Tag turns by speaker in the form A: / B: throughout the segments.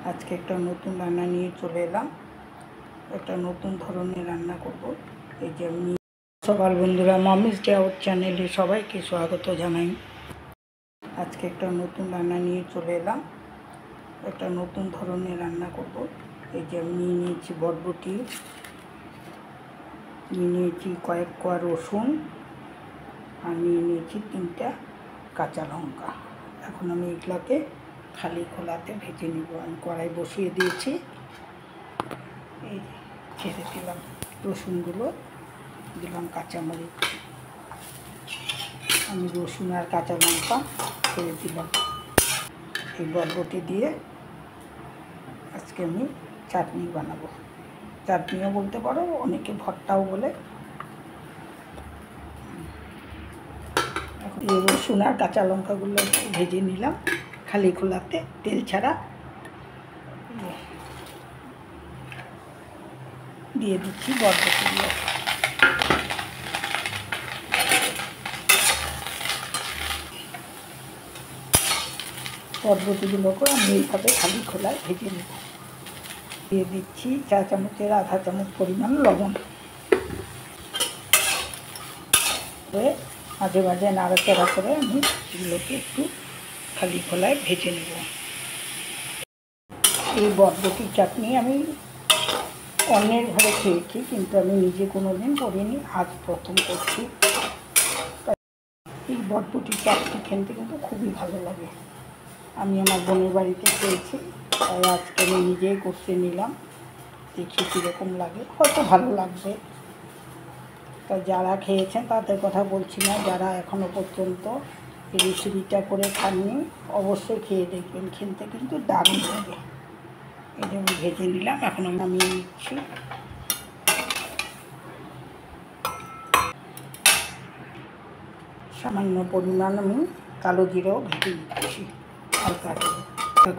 A: আজকে একটা নতুন রান্না নিয়ে চলে এলাম। একটা নতুন ধরনের রান্না করব। এই যে আমি সকাল বন্ধুরা, মমিস ডে আউট চ্যানেলে সবাইকে স্বাগত জানাই। আজকে একটা নতুন রান্না নিয়ে চলে এলাম। একটা নতুন ধরনের রান্না করব। এই যে আমি নিয়ে নিয়েছি বরবটি, নিয়ে নিয়েছি কয়েক কোয়া রসুন, আর নিয়ে নিয়েছি 3টা কাঁচা লঙ্কা। এখন আমি এগুলাকে খালি খোলাতে ভেজে নিব। আমি কড়াই বসিয়ে দিয়েছি, এই ছেড়ে দিলাম রসুনগুলো, দিলাম কাঁচামরিচ, আমি রসুন আর কাঁচা লঙ্কা ছেড়ে দিলাম। এই বরবটি দিয়ে আজকে আমি চাটনি বানাবো। চাটনিও বলতে পারো, অনেকে ভর্তাও বলে। এখন এই রসুন আর কাঁচা লঙ্কাগুলো ভেজে নিলাম খালি খোলাতে, তেল ছাড়া। দিয়ে দিচ্ছি বরবটিগুলো। বরবটিগুলোকে আমি এইভাবে খালি খোলায় ভেজে নেব। দিয়ে দিচ্ছি চা চামচের আধা চামচ পরিমাণ লবণ। মাঝে মাঝে নাড়াচাড়া করে আমি এগুলোকে একটু খালি খোলায় ভেজে নেব। এই বরবটি চাটনি আমি অন্যের ঘরে খেয়েছি, কিন্তু আমি নিজে কোনো দিন করিনি, আজ প্রথম করছি। এই বরবটি চাটনি খেতে কিন্তু খুবই ভালো লাগে। আমি আমার বোনের বাড়িতে খেয়েছি, তাই আজকে আমি নিজেই করতে নিলাম। দেখি কীরকম লাগে, হয়তো ভালো লাগবে। তা যারা খেয়েছেন তাদের কথা বলছি না, যারা এখনও পর্যন্ত এই রেসিপিটা করে খাননি অবশ্যই খেয়ে দেখবেন, খেতে কিন্তু দারুণ লাগে। এই যে আমি ভেজে নিলাম, এখন আমি নামিয়ে নিচ্ছি। সামান্য পরিমাণ আমি কালো জিরাও ভেজে নিচ্ছি, হালকা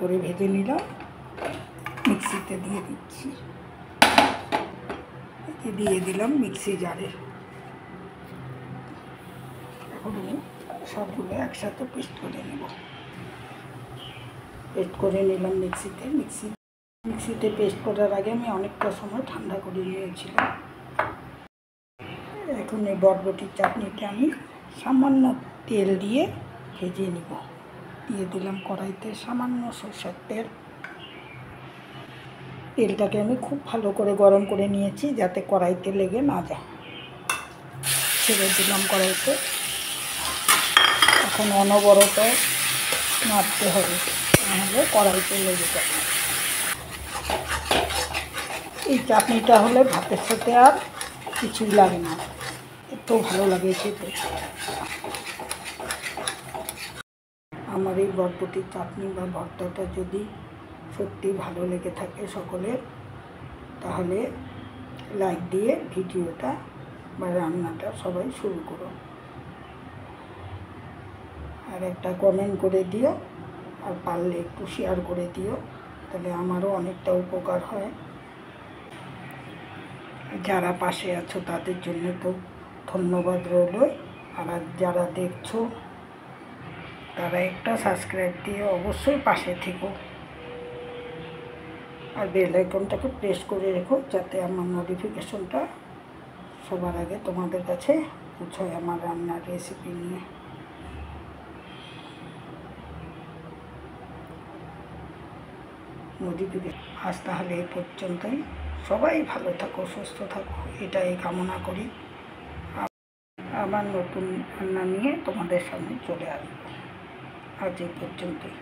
A: করে ভেজে নিলাম। মিক্সিতে দিয়ে দিচ্ছি, দিয়ে দিলাম মিক্সি জারে। এখন আমি সবগুলো একসাথে পেস্ট করে নেব। পেস্ট করে নিলাম মিক্সিতে পেস্ট করার আগে আমি অনেকটা সময় ঠান্ডা করে নিয়েছিলাম। এখন এই বরবটির চাটনিটা আমি সামান্য তেল দিয়ে ভেজে নিব। দিয়ে দিলাম কড়াইতে সামান্য সরষের তেল। তেলটাকে আমি খুব ভালো করে গরম করে নিয়েছি, যাতে কড়াইতে লেগে না যায়। ছেড়ে দিলাম কড়াইতে। এখন অনবরত নাড়তে হবে, নাহলে কড়াইতে লেগে যাবে। এই চাটনিটা হলে ভাতের সাথে আর কিছুই লাগে না, এত ভালো লাগে খেতে। আমার এই বরবটির চাটনি বা ভর্তাটা যদি সত্যি ভালো লেগে থাকে সকলের, তাহলে লাইক দিয়ে ভিডিওটা বা রান্নাটা সবাই শুরু করো, আর একটা কমেন্ট করে দিও, আর পারলে একটু শেয়ার করে দিও, তাহলে আমারও অনেকটা উপকার হয়। যারা পাশে আছো তাদের জন্য তো ধন্যবাদ রইল, আর যারা দেখছো তারা একটা সাবস্ক্রাইব দিয়ে অবশ্যই পাশে থেকো, আর বেল আইকনটাকে প্রেস করে রেখো, যাতে আমার নোটিফিকেশনটা সবার আগে তোমাদের কাছে পৌঁছয় আমার রান্নার রেসিপি নিয়ে। আজ তাহলে এই পর্যন্তই। সবাই ভালো থাকো, সুস্থ থাকো, এটাই কামনা করি। আবার নতুন রান্না নিয়ে তোমাদের সামনে চলে আসবো। আজ এই পর্যন্তই।